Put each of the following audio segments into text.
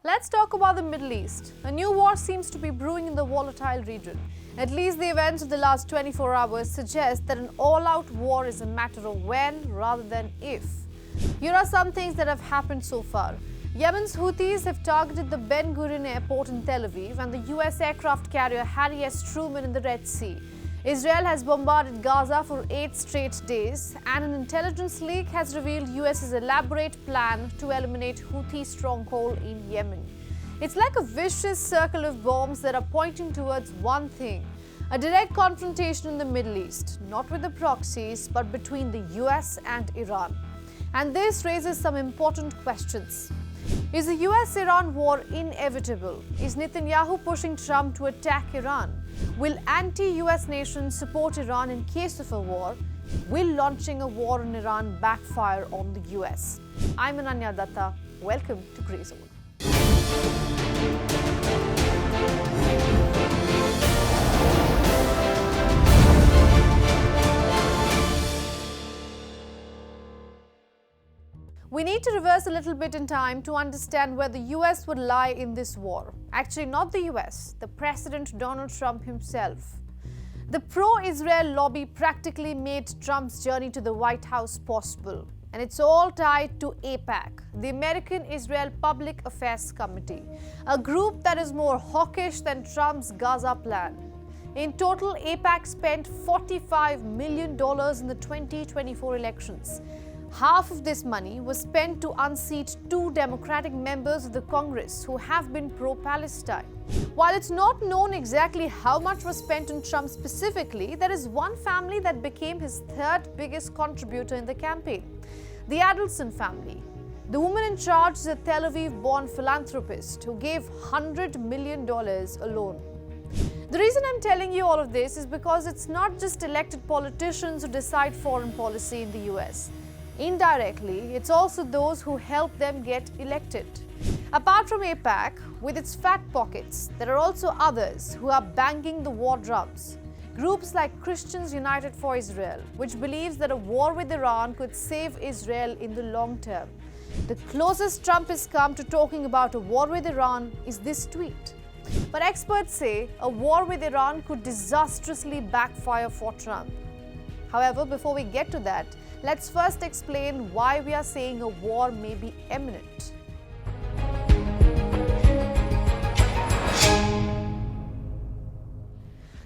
Let's talk about the Middle East. A new war seems to be brewing in the volatile region. At least the events of the last 24 hours suggest that an all-out war is a matter of when rather than if. Here are some things that have happened so far. Yemen's Houthis have targeted the Ben Gurion airport in Tel Aviv and the US aircraft carrier Harry S. Truman in the Red Sea. Israel has bombarded Gaza for 8 straight days, and an intelligence leak has revealed US's elaborate plan to eliminate Houthi stronghold in Yemen. It's like a vicious circle of bombs that are pointing towards one thing: a direct confrontation in the Middle East, not with the proxies, but between the US and Iran. And this raises some important questions. Is the US-Iran war inevitable? Is Netanyahu pushing Trump to attack Iran? Will anti-US nations support Iran in case of a war? Will launching a war on Iran backfire on the US? I'm Ananya Dutta. Welcome to Grey Zone. We need to reverse a little bit in time to understand where the US would lie in this war. Actually, not the US, the President Donald Trump himself. The pro-Israel lobby practically made Trump's journey to the White House possible. And it's all tied to AIPAC, the American Israel Public Affairs Committee, a group that is more hawkish than Trump's Gaza plan. In total, AIPAC spent $45 million in the 2024 elections. Half of this money was spent to unseat 2 Democratic members of the Congress who have been pro-Palestine. While it's not known exactly how much was spent on Trump specifically, there is one family that became his 3rd biggest contributor in the campaign: the Adelson family. The woman in charge is a Tel Aviv-born philanthropist who gave $100 million alone. The reason I'm telling you all of this is because it's not just elected politicians who decide foreign policy in the US. Indirectly, it's also those who help them get elected. Apart from AIPAC, with its fat pockets, there are also others who are banging the war drums. Groups like Christians United for Israel, which believes that a war with Iran could save Israel in the long term. The closest Trump has come to talking about a war with Iran is this tweet. But experts say a war with Iran could disastrously backfire for Trump. However, before we get to that, let's first explain why we are saying a war may be imminent.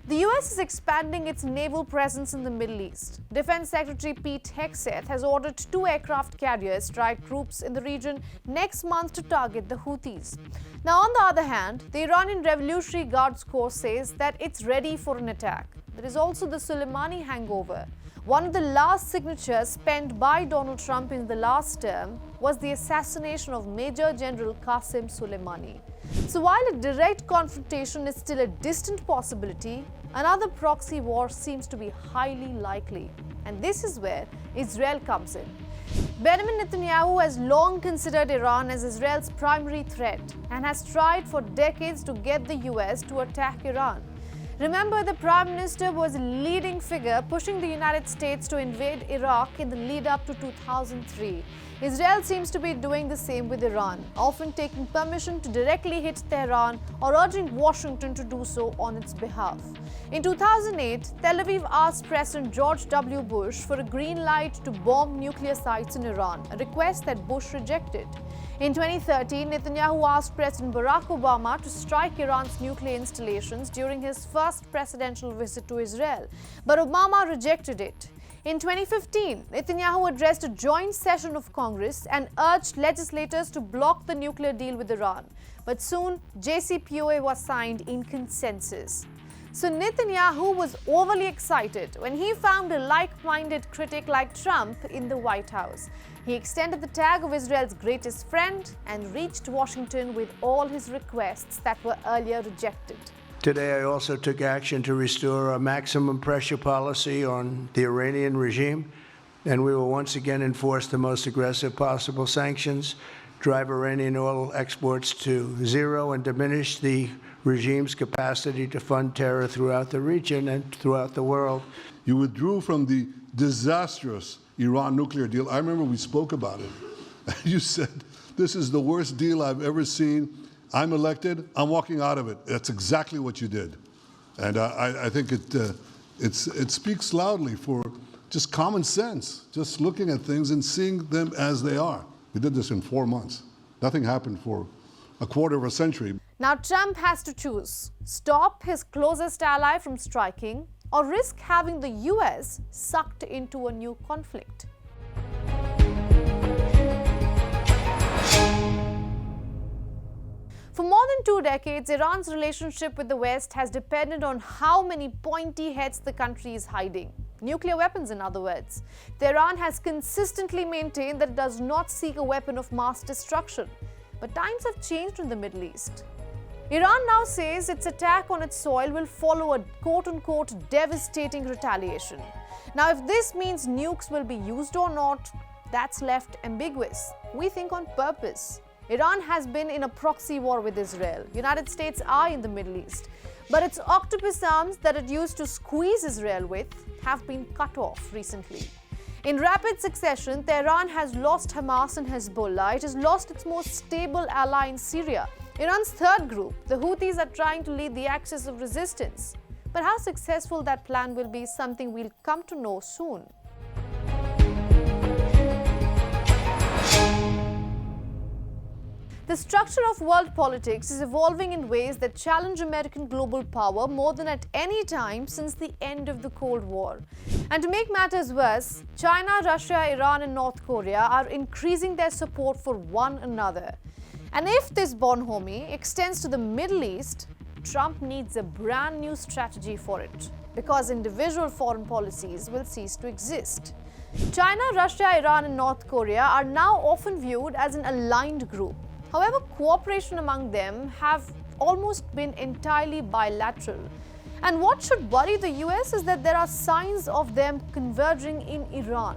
The US is expanding its naval presence in the Middle East. Defense Secretary Pete Hegseth has ordered 2 aircraft carrier strike groups in the region next month to target the Houthis. Now, on the other hand, the Iranian Revolutionary Guards Corps says that it's ready for an attack. There is also the Soleimani hangover. One of the last signatures spent by Donald Trump in the last term was the assassination of Major General Qasem Soleimani. So while a direct confrontation is still a distant possibility, another proxy war seems to be highly likely. And this is where Israel comes in. Benjamin Netanyahu has long considered Iran as Israel's primary threat and has tried for decades to get the US to attack Iran. Remember, the Prime Minister was a leading figure pushing the United States to invade Iraq in the lead up to 2003. Israel seems to be doing the same with Iran, often taking permission to directly hit Tehran or urging Washington to do so on its behalf. In 2008, Tel Aviv asked President George W. Bush for a green light to bomb nuclear sites in Iran, a request that Bush rejected. In 2013, Netanyahu asked President Barack Obama to strike Iran's nuclear installations during his first presidential visit to Israel, but Obama rejected it. In 2015, Netanyahu addressed a joint session of Congress and urged legislators to block the nuclear deal with Iran. But soon, JCPOA was signed in consensus. So Netanyahu was overly excited when he found a like-minded critic like Trump in the White House. He extended the tag of Israel's greatest friend and reached Washington with all his requests that were earlier rejected. Today, I also took action to restore a maximum pressure policy on the Iranian regime, and we will once again enforce the most aggressive possible sanctions, drive Iranian oil exports to zero, and diminish the regime's capacity to fund terror throughout the region and throughout the world. You withdrew from the disastrous Iran nuclear deal. I remember we spoke about it. You said this is the worst deal I've ever seen. I'm elected, I'm walking out of it. That's exactly what you did. And I think it speaks loudly for just common sense, just looking at things and seeing them as they are. We did this in 4 months. Nothing happened for a quarter of a century. Now Trump has to choose: stop his closest ally from striking, or risk having the US sucked into a new conflict. For more than 2 decades, Iran's relationship with the West has depended on how many pointy heads the country is hiding. Nuclear weapons, in other words. Tehran has consistently maintained that it does not seek a weapon of mass destruction. But times have changed in the Middle East. Iran now says its attack on its soil will follow a quote-unquote devastating retaliation. Now, if this means nukes will be used or not, that's left ambiguous. We think on purpose. Iran has been in a proxy war with Israel. United States are in the Middle East. But its octopus arms that it used to squeeze Israel with have been cut off recently. In rapid succession, Tehran has lost Hamas and Hezbollah. It has lost its most stable ally in Syria. Iran's third group, the Houthis, are trying to lead the axis of resistance. But how successful that plan will be is something we'll come to know soon. The structure of world politics is evolving in ways that challenge American global power more than at any time since the end of the Cold War. And to make matters worse, China, Russia, Iran and North Korea are increasing their support for one another. And if this bonhomie extends to the Middle East, Trump needs a brand new strategy for it, because individual foreign policies will cease to exist. China, Russia, Iran and North Korea are now often viewed as an aligned group. However, cooperation among them have almost been entirely bilateral. And what should worry the US is that there are signs of them converging in Iran.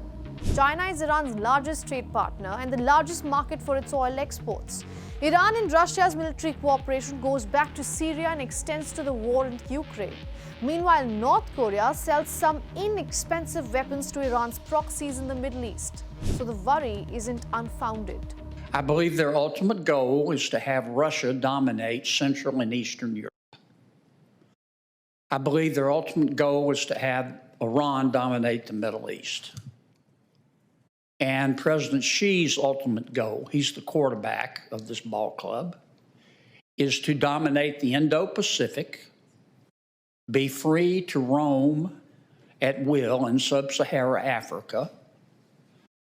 China is Iran's largest trade partner and the largest market for its oil exports. Iran and Russia's military cooperation goes back to Syria and extends to the war in Ukraine. Meanwhile, North Korea sells some inexpensive weapons to Iran's proxies in the Middle East. So the worry isn't unfounded. I believe their ultimate goal is to have Russia dominate Central and Eastern Europe. I believe their ultimate goal is to have Iran dominate the Middle East. And President Xi's ultimate goal, he's the quarterback of this ball club, is to dominate the Indo-Pacific, be free to roam at will in sub-Saharan Africa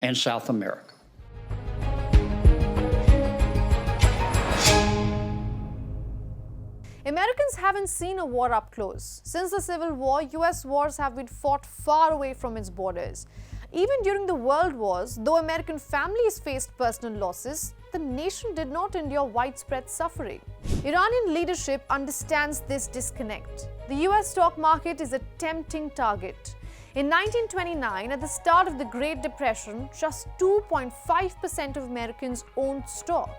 and South America. Americans haven't seen a war up close. Since the Civil War, US wars have been fought far away from its borders. Even during the World Wars, though American families faced personal losses, the nation did not endure widespread suffering. Iranian leadership understands this disconnect. The US stock market is a tempting target. In 1929, at the start of the Great Depression, just 2.5% of Americans owned stock.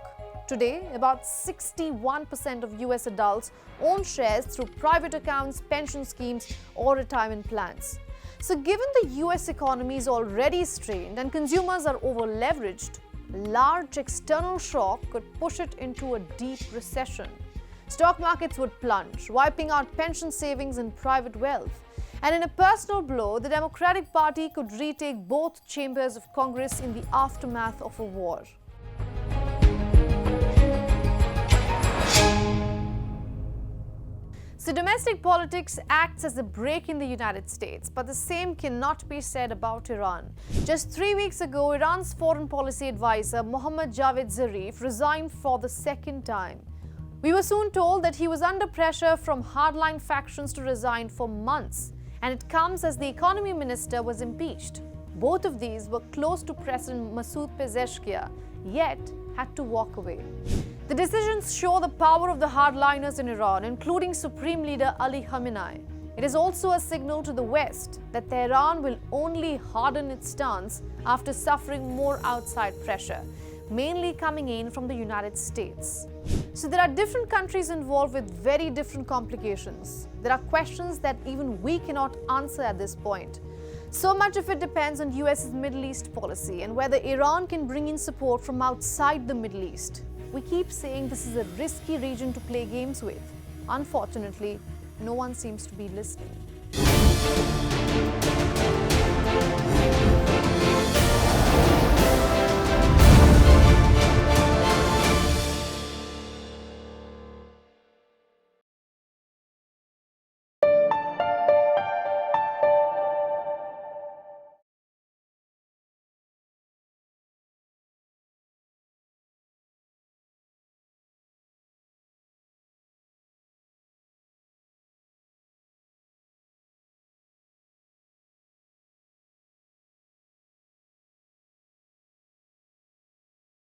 Today, about 61% of US adults own shares through private accounts, pension schemes, or retirement plans. So given the US economy is already strained and consumers are over-leveraged, large external shock could push it into a deep recession. Stock markets would plunge, wiping out pension savings and private wealth. And in a personal blow, the Democratic Party could retake both chambers of Congress in the aftermath of a war. So domestic politics acts as a brake in the United States, but the same cannot be said about Iran. Just 3 weeks ago, Iran's foreign policy advisor Mohammad Javad Zarif resigned for the second time. We were soon told that he was under pressure from hardline factions to resign for months, and it comes as the economy minister was impeached. Both of these were close to President Masoud Pezeshkian, yet had to walk away. The decisions show the power of the hardliners in Iran, including Supreme Leader Ali Khamenei. It is also a signal to the West that Tehran will only harden its stance after suffering more outside pressure, mainly coming in from the United States. So there are different countries involved with very different complications. There are questions that even we cannot answer at this point. So much of it depends on US's Middle East policy and whether Iran can bring in support from outside the Middle East. We keep saying this is a risky region to play games with. Unfortunately, no one seems to be listening.